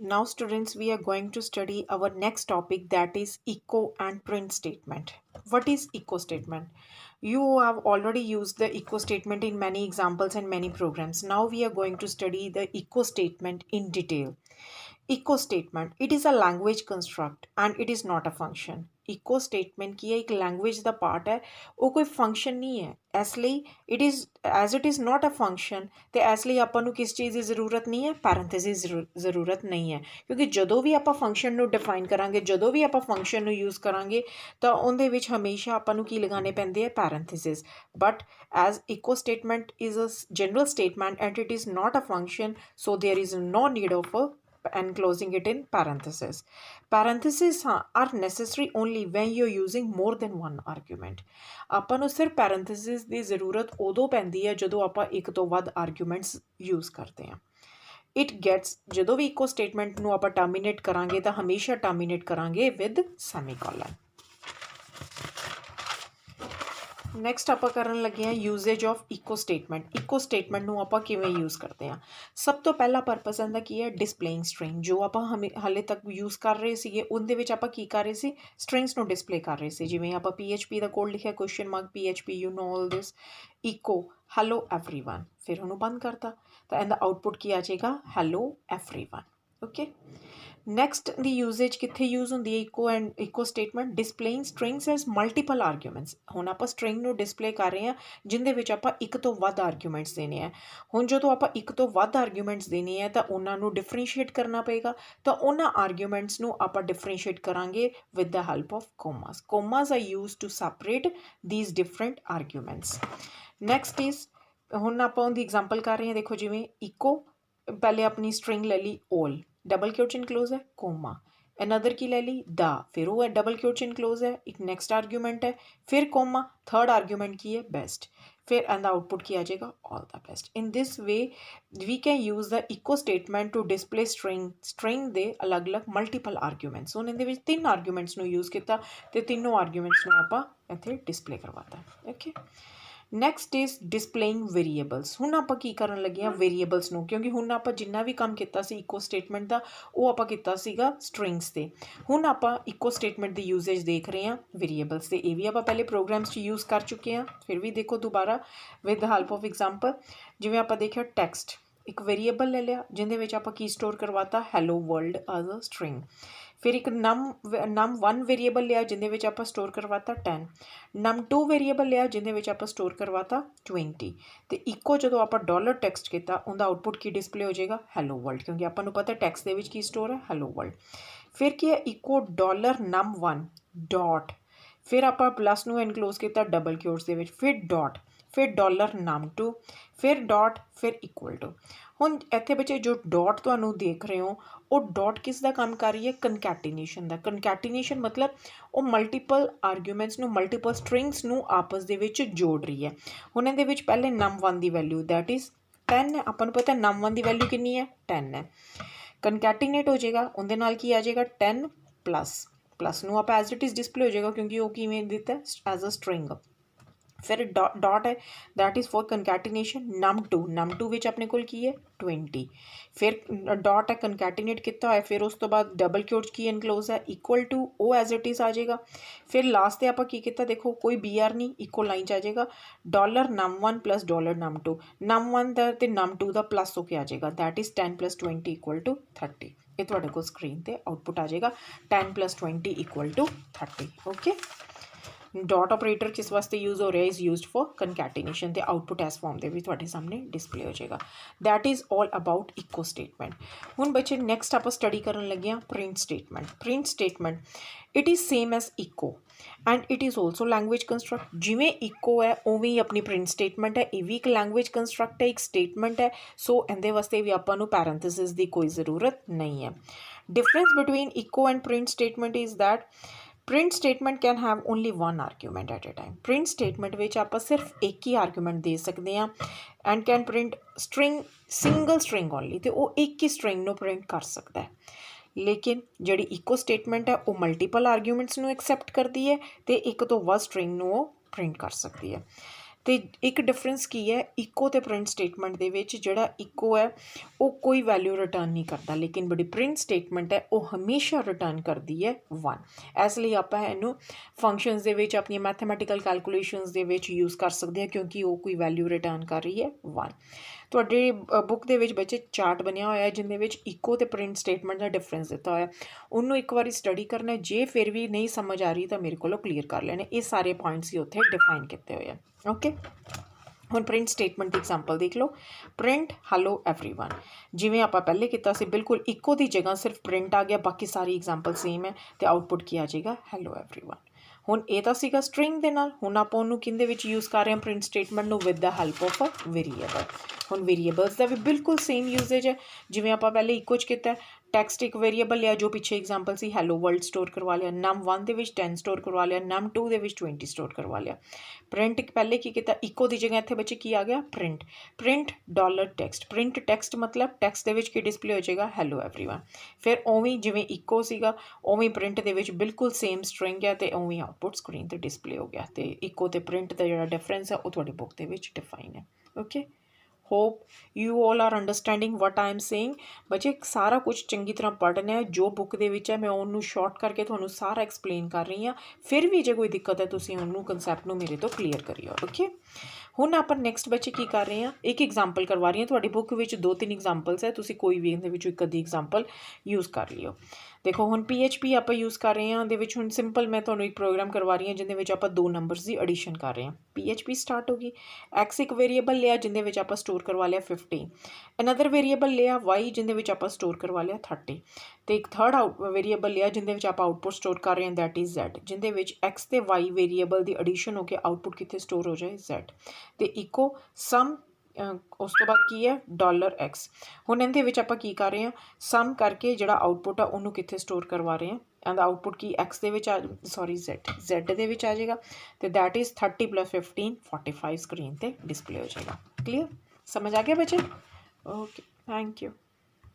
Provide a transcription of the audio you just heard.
Now, students, we are going to study our next topic, that is echo and print statement. What is echo statement? You have already used the echo statement in many examples and many programs. Now we are going to study the echo statement in detail. Echo statement, it is a language construct and it is not a function. Echo statement की है, एक language ਦਾ part ਹੈ, ਉਹ ਕੋਈ function ਨਹੀਂ ਹੈ। ਇਸ ਲਈ it is as it is not a function, ਤੇ ਇਸ ਲਈ ਆਪਾਂ ਨੂੰ ਕਿਸ ਚੀਜ਼ ਦੀ ਜ਼ਰੂਰਤ ਨਹੀਂ ਹੈ, ਪੈਰੇਂਥੇਸਿਸ ਜ਼ਰੂਰਤ ਨਹੀਂ ਹੈ। ਕਿਉਂਕਿ ਜਦੋਂ ਵੀ ਆਪਾਂ ਫੰਕਸ਼ਨ ਨੂੰ ਡਿਫਾਈਨ ਕਰਾਂਗੇ, ਜਦੋਂ ਵੀ ਆਪਾਂ ਫੰਕਸ਼ਨ ਨੂੰ ਯੂਜ਼ ਕਰਾਂਗੇ, ਤਾਂ ਉਹਦੇ ਵਿੱਚ ਹਮੇਸ਼ਾ ਆਪਾਂ ਨੂੰ ਕੀ ਲਗਾਉਣੇ ਪੈਂਦੇ ਆ, parenthesis. But as echo statement is a general statement and it is not a function, so there is no need of enclosing it in parentheses. Parentheses are necessary only when you're using more than one argument. ਆਪਾਂ ਨੂੰ ਸਿਰਫ parenthesis ਦੀ ਜ਼ਰੂਰਤ ਉਦੋਂ ਪੈਂਦੀ ਹੈ ਜਦੋਂ ਆਪਾਂ ਇੱਕ ਤੋਂ ਵੱਧ ਆਰਗੂਮੈਂਟਸ ਯੂਜ਼ ਕਰਦੇ ਹਾਂ। ਇਟ ਗੈਟਸ, ਜਦੋਂ ਵੀ ਇਕੋ ਸਟੇਟਮੈਂਟ ਨੂੰ ਆਪਾਂ ਟਰਮੀਨੇਟ ਕਰਾਂਗੇ ਤਾਂ ਹਮੇਸ਼ਾ ਟਰਮੀਨੇਟ ਕਰਾਂਗੇ ਵਿਦ ਸੈਮੀਕੋਲਨ। ਨੈਕਸਟ ਆਪਾਂ ਕਰਨ ਲੱਗੇ ਹਾਂ ਯੂਜ਼ੇਜ ਆਫ ਇਕੋ ਸਟੇਟਮੈਂਟ। ਇਕੋ ਸਟੇਟਮੈਂਟ ਨੂੰ ਆਪਾਂ ਕਿਵੇਂ ਯੂਜ਼ ਕਰਦੇ ਹਾਂ? ਸਭ ਤੋਂ ਪਹਿਲਾ ਪਰਪਸ ਇਹਦਾ ਕੀ ਹੈ, ਡਿਸਪਲੇਇੰਗ ਸਟ੍ਰਿੰਗ। ਜੋ ਆਪਾਂ ਹਾਲੇ ਤੱਕ ਯੂਜ਼ ਕਰ ਰਹੇ ਸੀਗੇ ਉਹਦੇ ਵਿੱਚ ਆਪਾਂ ਕੀ ਕਰ ਰਹੇ ਸੀ, ਸਟ੍ਰਿੰਗਸ ਨੂੰ ਡਿਸਪਲੇ ਕਰ ਰਹੇ ਸੀ। ਜਿਵੇਂ ਆਪਾਂ PHP ਦਾ ਕੋਡ ਲਿਖਿਆ, question mark PHP, you know all this, echo hello everyone, ਫਿਰ ਉਹਨੂੰ ਬੰਦ ਕਰਤਾ ਤਾਂ ਇਹਦਾ ਆਊਟਪੁੱਟ ਕੀ ਆ ਜਾਏਗਾ, ਹੈਲੋ ਐਵਰੀਵਨ। ਓਕੇ, ਨੈਕਸਟ ਦੀ ਯੂਜ਼ੇਜ ਕਿੱਥੇ ਯੂਜ਼ ਹੁੰਦੀ ਹੈ echo and echo statement, displaying strings as multiple arguments. ਹੁਣ ਆਪਾਂ ਸਟ੍ਰਿੰਗ ਨੂੰ ਡਿਸਪਲੇ ਕਰ ਰਹੇ ਹਾਂ ਜਿਹਦੇ ਵਿੱਚ ਆਪਾਂ ਇੱਕ ਤੋਂ ਵੱਧ ਆਰਗੂਮੈਂਟਸ ਦੇਣੇ ਆ। ਹੁਣ ਜਦੋਂ ਆਪਾਂ ਇੱਕ ਤੋਂ ਵੱਧ ਆਰਗੂਮੈਂਟਸ ਦੇਣੇ ਆ ਤਾਂ ਉਹਨਾਂ ਨੂੰ ਡਿਫਰੈਂਸ਼ੀਏਟ ਕਰਨਾ ਪਏਗਾ, ਤਾਂ ਉਹਨਾਂ ਆਰਗੂਮੈਂਟਸ ਨੂੰ ਆਪਾਂ ਡਿਫਰੈਂਸ਼ੀਏਟ ਕਰਾਂਗੇ with the help of commas. Commas are use to separate these different arguments. Next is, ਹੁਣ ਆਪਾਂ ਉਹਦੀ ਐਗਜ਼ਾਮਪਲ ਕਰ ਰਹੇ ਹਾਂ। ਦੇਖੋ ਜਿਵੇਂ ਇਕੋ, ਪਹਿਲੇ ਆਪਣੀ ਸਟ੍ਰਿੰਗ ਲੈ ਲਈ ਓਲ, डबल क्वेश्चन क्लोज है, कोमा। अनदर की ले ली द, फिर वो है डबल क्वेश्चन क्लोज है, एक नेक्स्ट आर्ग्यूमेंट है, फिर कोमा, थर्ड आर्ग्यूमेंट की है बेस्ट, फिर एंड द आउटपुट की आ जाएगा all the best. In this way we can use the echo statement to display string दे अलग अलग मल्टीपल आर्ग्यूमेंट्स। ਹੁਣ ਇਹਦੇ ਵਿੱਚ 3 ਆਰਗੂਮੈਂਟਸ ਨੂੰ ਯੂਜ਼ ਕੀਤਾ ਤੇ ਤਿੰਨੋਂ ਆਰਗੂਮੈਂਟਸ ਨੂੰ ਆਪਾਂ ਇੱਥੇ ਡਿਸਪਲੇ ਕਰਵਾਤਾ। Okay, next is displaying variables. ਹੁਣ ਆਪਾਂ ਕੀ ਕਰਨ ਲੱਗੇ ਹਾਂ, ਵੇਰੀਏਬਲਸ ਨੂੰ, ਕਿਉਂਕਿ ਹੁਣ ਆਪਾਂ ਜਿੰਨਾ ਵੀ ਕੰਮ ਕੀਤਾ ਸੀ ਇਕੋ ਸਟੇਟਮੈਂਟ ਦਾ ਉਹ ਆਪਾਂ ਕੀਤਾ ਸੀਗਾ ਸਟ੍ਰਿੰਗਸ 'ਤੇ। ਹੁਣ ਆਪਾਂ ਇਕੋ ਸਟੇਟਮੈਂਟ ਦੀ ਯੂਜ਼ੇਜ ਦੇਖ ਰਹੇ ਹਾਂ ਵੇਰੀਏਬਲਸ 'ਤੇ। ਇਹ ਵੀ ਆਪਾਂ ਪਹਿਲੇ ਪ੍ਰੋਗਰਾਮਸ 'ਚ ਯੂਜ਼ ਕਰ ਚੁੱਕੇ ਹਾਂ, ਫਿਰ ਵੀ ਦੇਖੋ ਦੁਬਾਰਾ with the help of example. ਜਿਵੇਂ ਆਪਾਂ ਦੇਖਿਆ ਟੈਕਸਟ, ਇੱਕ ਵੇਰੀਏਬਲ ਲੈ ਲਿਆ ਜਿਹਦੇ ਵਿੱਚ ਆਪਾਂ ਕੀ ਸਟੋਰ ਕਰਵਾਤਾ, hello world as a string. ਫਿਰ ਇੱਕ num1 ਵੇਰੀਏਬਲ ਲਿਆ ਜਿਹਦੇ ਵਿੱਚ ਆਪਾਂ ਸਟੋਰ ਕਰਵਾਤਾ 10, num2 ਵੇਰੀਏਬਲ ਲਿਆ ਜਿਹਦੇ ਵਿੱਚ ਆਪਾਂ ਸਟੋਰ ਕਰਵਾਤਾ 20। ਅਤੇ ਇਕੋ ਜਦੋਂ ਆਪਾਂ ਡਾਲਰ ਟੈਕਸਟ ਕੀਤਾ ਉਹਦਾ ਆਊਟਪੁੱਟ ਕੀ ਡਿਸਪਲੇ ਹੋ ਜਾਏਗਾ, ਹੈਲੋ ਵਰਲਡ, ਕਿਉਂਕਿ ਆਪਾਂ ਨੂੰ ਪਤਾ ਟੈਕਸਟ ਦੇ ਵਿੱਚ ਕੀ ਸਟੋਰ ਹੈ, ਹੈਲੋ ਵਰਲਡ। ਫਿਰ ਕੀ ਹੈ, ਇਕੋ $num1 ਡਾਟ, ਫਿਰ ਆਪਾਂ ਪਲੱਸ ਨੂੰ ਐਨਕਲੋਜ਼ ਕੀਤਾ ਡਬਲ ਕਿਊਟਸ ਦੇ ਵਿੱਚ, ਫਿਰ ਡਾਟ, ਫਿਰ $num2, ਫਿਰ ਡਾਟ, ਫਿਰ ਇਕੁਅਲ ਟੂ। ਹੁਣ ਇੱਥੇ ਬੱਚੇ ਜੋ ਡਾਟ ਤੁਹਾਨੂੰ ਦੇਖ ਰਹੇ ਹੋ ਉਹ ਡਾਟ ਕਿਸ ਦਾ ਕੰਮ ਕਰ ਰਹੀ ਹੈ, ਕਨਕੈਟੀਨੇਸ਼ਨ ਦਾ। ਕਨਕੈਟੀਨੇਸ਼ਨ ਮਤਲਬ ਉਹ ਮਲਟੀਪਲ ਆਰਗੂਮੈਂਟਸ ਨੂੰ, ਮਲਟੀਪਲ ਸਟ੍ਰਿੰਗਸ ਨੂੰ ਆਪਸ ਦੇ ਵਿੱਚ ਜੋੜ ਰਹੀ ਹੈ। ਹੁਣ ਇਹਦੇ ਵਿੱਚ ਪਹਿਲੇ num1 the value that is 10 ਹੈ, ਆਪਾਂ ਨੂੰ ਪਤਾ num1 ਦੀ ਵੈਲਿਊ ਕਿੰਨੀ ਹੈ, 10 ਹੈ। ਕਨਕੈਟੀਨੇਟ ਹੋ ਜਾਏਗਾ, ਉਹਦੇ ਨਾਲ ਕੀ ਆ ਜਾਏਗਾ 10 ਪਲੱਸ ਨੂੰ ਆਪਾਂ ਐਜ਼ ਇਟ ਇਜ਼ ਡਿਸਪਲੇ ਹੋ ਜਾਏਗਾ ਕਿਉਂਕਿ ਉਹ ਕਿਵੇਂ ਦਿੱਤਾ, ਐਜ਼ ਅ ਸਟ੍ਰਿੰਗ। ਫਿਰ ਡਾਟ ਹੈ ਦੈਟ ਇਜ਼ ਫॉर ਕਨਕੈਟੀਨੇਸ਼ਨ num2 ਵਿੱਚ ਆਪਣੇ ਕੋਲ ਕੀ ਹੈ 20। ਫਿਰ ਡਾਟ ਹੈ ਕਨਕੈਟੀਨੇਟ ਕੀਤਾ ਹੋਇਆ, ਫਿਰ ਉਸ ਤੋਂ ਬਾਅਦ ਡਬਲ ਕਿਊਟਸ ਕੀ ਐਨਕਲੋਜ਼ ਹੈ, ਇਕੁਅਲ ਟੂ, ਉਹ ਐਜ਼ ਇਟ ਇਜ਼ ਆ ਜਾਏਗਾ। ਫਿਰ ਲਾਸਟ 'ਤੇ ਆਪਾਂ ਕੀ ਕੀਤਾ, ਦੇਖੋ ਕੋਈ BR ਨਹੀਂ, ਇੱਕੋ ਲਾਈਨ 'ਚ ਆ ਜਾਏਗਾ $num1 ਪਲੱਸ $num2, num1 ਦਾ ਅਤੇ num2 ਦਾ ਪਲੱਸ ਹੋ ਕੇ ਆ ਜਾਏਗਾ ਦੈਟ ਇਜ਼ 10 + 20 = 30। ਇਹ ਤੁਹਾਡੇ ਕੋਲ ਸਕਰੀਨ 'ਤੇ ਆਊਟਪੁੱਟ ਆ ਜਾਏਗਾ 10 + 20 = 30। ਓਕੇ, ਡਾਟ ਆਪਰੇਟਰ ਕਿਸ ਵਾਸਤੇ ਯੂਜ਼ ਹੋ ਰਿਹਾ, ਇਜ਼ ਯੂਜ਼ਡ ਫॉर ਕਨਕੈਟੀਨੇਸ਼ਨ, ਤੇ ਆਊਟਪੁੱਟ ਇਸ ਫॉर्म ਦੇ ਵੀ ਤੁਹਾਡੇ ਸਾਹਮਣੇ ਡਿਸਪਲੇ ਹੋ ਜਾਏਗਾ। That is all about echo statement. ਹੁਣ ਬੱਚੇ ਨੈਕਸਟ ਆਪਾਂ ਸਟੱਡੀ ਕਰਨ ਲੱਗੇ ਹਾਂ print statement. Print statement it is same as echo and it is also language construct. ਜਿਵੇਂ ਇਕੋ ਹੈ ਉਵੇਂ ਹੀ ਆਪਣੀ ਪ੍ਰਿੰਟ ਸਟੇਟਮੈਂਟ ਹੈ, ਇਹ ਵੀ ਇੱਕ ਲੈਂਗੁਏਜ ਕੰਸਟਰਕਟ ਹੈ, ਇੱਕ ਸਟੇਟਮੈਂਟ ਹੈ। ਸੋ ਇਹਦੇ ਵਾਸਤੇ ਵੀ ਆਪਾਂ ਨੂੰ ਪੈਰੇਂਥੇਸਿਸ ਦੀ ਕੋਈ ਜ਼ਰੂਰਤ ਨਹੀਂ ਹੈ। ਡਿਫਰੈਂਸ ਬਿਟਵੀਨ ਇਕੋ and print statement is that print statement can have only 1 argument at a time. Print statement ਵਿੱਚ ਆਪਾਂ ਸਿਰਫ ਇੱਕ ਹੀ ਆਰਗੂਮੈਂਟ ਦੇ ਸਕਦੇ ਹਾਂ and can print string, single string only, ਅਤੇ ਉਹ ਇੱਕ ਹੀ ਸਟ੍ਰਿੰਗ ਨੂੰ ਪ੍ਰਿੰਟ ਕਰ ਸਕਦਾ ਹੈ। ਲੇਕਿਨ ਜਿਹੜੀ ਇਕੋ ਸਟੇਟਮੈਂਟ ਹੈ ਉਹ ਮਲਟੀਪਲ ਆਰਗੂਮੈਂਟਸ ਨੂੰ ਐਕਸੈਪਟ ਕਰਦੀ ਹੈ ਅਤੇ ਇੱਕ ਤੋਂ ਵੱਧ ਸਟ੍ਰਿੰਗ ਨੂੰ ਉਹ ਪ੍ਰਿੰਟ ਕਰ ਸਕਦੀ ਹੈ। तो एक डिफरेंस की है इको ते प्रिंट स्टेटमेंट दे विच जिहड़ा इको है वो कोई वैल्यू रिटर्न नहीं करता, लेकिन बड़ी प्रिंट स्टेटमेंट है वो हमेशा रिटर्न करती है 1। इसलिए आपां इहनूं फंक्शनस दे विच अपनी मैथमैटिकल कैलकुलेशनस दे विच यूज़ कर सकते हैं, क्योंकि वो कोई वैल्यू रिटर्न कर रही है 1। ਤੁਹਾਡੇ बुक ਦੇ ਵਿੱਚ ਬੱਚੇ ਚਾਰਟ ਬਣਿਆ ਹੋਇਆ ਜਿਹਦੇ ਵਿੱਚ ਇਕੋ ਤੇ ਪ੍ਰਿੰਟ ਸਟੇਟਮੈਂਟ ਦਾ ਡਿਫਰੈਂਸ ਦਿੱਤਾ ਹੋਇਆ, ਉਹਨੂੰ ਇੱਕ ਵਾਰੀ ਸਟੱਡੀ ਕਰਨਾ। ਜੇ ਫਿਰ ਵੀ ਨਹੀਂ ਸਮਝ ਆ ਰਹੀ ਤਾਂ ਮੇਰੇ ਕੋਲੋਂ ਕਲੀਅਰ ਕਰ ਲੈਣੇ। ਇਹ ਸਾਰੇ ਪੁਆਇੰਟਸ ਹੀ ਉੱਥੇ ਡਿਫਾਈਨ ਕੀਤੇ ਹੋਏ ਆ। ਓਕੇ, ਹੁਣ ਪ੍ਰਿੰਟ ਸਟੇਟਮੈਂਟ ਦੀ ਐਗਜ਼ਾਮਪਲ ਦੇਖ ਲਓ। ਪ੍ਰਿੰਟ ਹੈਲੋ ਐਵਰੀਵਨ, ਜਿਵੇਂ ਆਪਾਂ ਪਹਿਲੇ ਕੀਤਾ ਸੀ ਬਿਲਕੁਲ ਇਕੋ ਦੀ ਜਗ੍ਹਾ ਸਿਰਫ ਪ੍ਰਿੰਟ ਆ ਗਿਆ, ਬਾਕੀ ਸਾਰੀ ਐਗਜ਼ਾਮਪਲ ਸੇਮ ਹੈ ਤੇ ਆਊਟਪੁੱਟ ਕੀ ਆ ਜਾਏਗਾ ਹੈਲੋ ਐਵਰੀਵਨ। ਹੁਣ ਇਹ ਤਾਂ ਸੀਗਾ ਸਟ੍ਰਿੰਗ ਦੇ ਨਾਲ, ਹੁਣ ਆਪਾਂ ਉਹਨੂੰ ਕਿਹਦੇ ਵਿੱਚ ਯੂਜ਼ ਕਰ ਰਹੇ ਹਾਂ ਪ੍ਰਿੰਟ ਸਟੇਟਮੈਂਟ ਨੂੰ with the help of a variable. ਹੁਣ ਵੇਰੀਏਬਲਸ ਦਾ ਵੀ ਬਿਲਕੁਲ ਸੇਮ ਯੂਜ਼ੇਜ ਹੈ ਜਿਵੇਂ ਆਪਾਂ ਪਹਿਲੇ ਇਕੋ 'ਚ ਕੀਤਾ। ਟੈਕਸਟ ਇੱਕ ਵੇਰੀਏਬਲ ਲਿਆ ਜੋ ਪਿੱਛੇ ਐਗਜ਼ਾਮਪਲ ਸੀ ਹੈਲੋ ਵਰਲਡ ਸਟੋਰ ਕਰਵਾ ਲਿਆ, num1 ਦੇ ਵਿੱਚ 10 ਸਟੋਰ ਕਰਵਾ ਲਿਆ, num2 ਦੇ ਵਿੱਚ 20 ਸਟੋਰ ਕਰਵਾ ਲਿਆ। ਪ੍ਰਿੰਟ ਪਹਿਲੇ ਕੀ ਕੀਤਾ ਇਕੋ ਦੀ ਜਗ੍ਹਾ ਇੱਥੇ ਬੱਚੇ ਕੀ ਆ ਗਿਆ print, print dollar text. Print text ਮਤਲਬ ਟੈਕਸਟ ਦੇ ਵਿੱਚ ਕੀ ਡਿਸਪਲੇ ਹੋ ਜਾਏਗਾ ਹੈਲੋ ਐਵਰੀਵਨ। ਫਿਰ ਉਵੇਂ ਜਿਵੇਂ ਇਕੋ ਸੀਗਾ ਉਵੇਂ ਪ੍ਰਿੰਟ ਦੇ ਵਿੱਚ ਬਿਲਕੁਲ ਸੇਮ ਸਟ੍ਰਿੰਗ ਹੈ ਤੇ ਉਵੇਂ ਆਊਟਪੁੱਟ ਸਕਰੀਨ 'ਤੇ ਡਿਸਪਲੇ ਹੋ ਗਿਆ। ਤੇ ਇਕੋ ਤੇ ਪ੍ਰਿੰਟ ਦਾ ਜਿਹੜਾ ਡਿਫਰੈਂਸ ਹੈ ਉਹ ਤੁਹਾਡੀ ਬੁੱਕ ਦੇ ਵਿੱਚ ਡਿਫਾਈਨ ਹੈ। Okay, hope you all are understanding what I am saying. ਬੱਚੇ ਸਾਰਾ ਕੁਝ ਚੰਗੀ ਤਰ੍ਹਾਂ ਪੜ੍ਹਨਾ ਹੈ, ਜੋ ਬੁੱਕ ਦੇ ਵਿੱਚ ਹੈ ਮੈਂ ਉਹਨੂੰ ਸ਼ਾਰਟ ਕਰਕੇ ਤੁਹਾਨੂੰ ਸਾਰਾ ਐਕਸਪਲੇਨ ਕਰ ਰਹੀ ਹਾਂ। ਫਿਰ ਵੀ ਜੇ ਕੋਈ ਦਿੱਕਤ ਹੈ ਤੁਸੀਂ ਉਹਨੂੰ ਕਨਸੈਪਟ ਨੂੰ ਮੇਰੇ ਤੋਂ ਕਲੀਅਰ ਕਰਿਓ। ਓਕੇ, ਹੁਣ ਆਪਾਂ ਨੈਕਸਟ ਬੱਚੇ ਕੀ ਕਰ ਰਹੇ ਹਾਂ, ਇੱਕ ਐਗਜ਼ਾਮਪਲ ਕਰਵਾ ਰਹੀ ਹਾਂ। ਤੁਹਾਡੀ ਬੁੱਕ ਵਿੱਚ 2-3 ਐਗਜ਼ਾਮਪਲਸ ਹੈ, ਤੁਸੀਂ ਕੋਈ ਵੀ ਇਹਦੇ ਵਿੱਚੋਂ ਇੱਕ ਅੱਧੀ ਐਗਜ਼ਾਮਪਲ ਯੂਜ਼ ਕਰ ਲਿਓ। ਦੇਖੋ ਹੁਣ PHP ਆਪਾਂ ਯੂਜ਼ ਕਰ ਰਹੇ ਹਾਂ, ਉਹਦੇ ਵਿੱਚ ਹੁਣ ਸਿੰਪਲ ਮੈਂ ਤੁਹਾਨੂੰ ਇੱਕ ਪ੍ਰੋਗਰਾਮ ਕਰਵਾ ਰਹੀ ਹਾਂ ਜਿਹਦੇ ਵਿੱਚ ਆਪਾਂ 2 ਨੰਬਰਸ ਦੀ ਐਡੀਸ਼ਨ ਕਰ ਰਹੇ ਹਾਂ। PHP ਸਟਾਰਟ ਹੋ ਗਈ। X ਇੱਕ ਵੇਰੀਏਬਲ ਲਿਆ ਜਿਹਦੇ ਵਿੱਚ ਆਪਾਂ ਸਟੋਰ ਕਰਵਾ ਲਿਆ 15, ਅਨਦਰ ਵੇਰੀਏਬਲ ਲਿਆ Y ਜਿਹਦੇ ਵਿੱਚ ਆਪਾਂ ਸਟੋਰ ਕਰਵਾ ਲਿਆ 30, ਅਤੇ ਇੱਕ ਥਰਡ ਵੇਰੀਏਬਲ ਲਿਆ ਜਿਹਦੇ ਵਿੱਚ ਆਪਾਂ ਆਊਟਪੁੱਟ ਸਟੋਰ ਕਰ ਰਹੇ ਹਾਂ ਦੈਟ ਇਜ਼ Z, ਜਿਹਦੇ ਵਿੱਚ X ਅਤੇ Y ਵੇਰੀਏਬਲ ਦੀ ਐਡੀਸ਼ਨ ਹੋ ਕੇ ਆਊਟਪੁੱਟ ਕਿੱਥੇ ਸਟੋਰ ਹੋ ਜਾਏ Z, ਅਤੇ ਇਕੋ ਸਮ ਉਸ ਤੋਂ ਬਾਅਦ ਕੀ ਹੈ $X। ਹੁਣ ਇਹਦੇ ਵਿੱਚ ਆਪਾਂ ਕੀ ਕਰ ਰਹੇ ਹਾਂ ਸਮ ਕਰਕੇ ਜਿਹੜਾ ਆਊਟਪੁੱਟ ਆ ਉਹਨੂੰ ਕਿੱਥੇ ਸਟੋਰ ਕਰਵਾ ਰਹੇ ਹਾਂ, ਇਹਦਾ ਆਊਟਪੁੱਟ ਕੀ X ਦੇ ਵਿੱਚ Z ਦੇ ਵਿੱਚ ਆ ਜਾਏਗਾ, ਅਤੇ ਦੈਟ ਇਜ਼ 30 + 15 45 ਸਕਰੀਨ 'ਤੇ ਡਿਸਪਲੇ ਹੋ ਜਾਏਗਾ। ਕਲੀਅਰ, ਸਮਝ ਆ ਗਿਆ ਬੱਚੇ? Okay, thank you.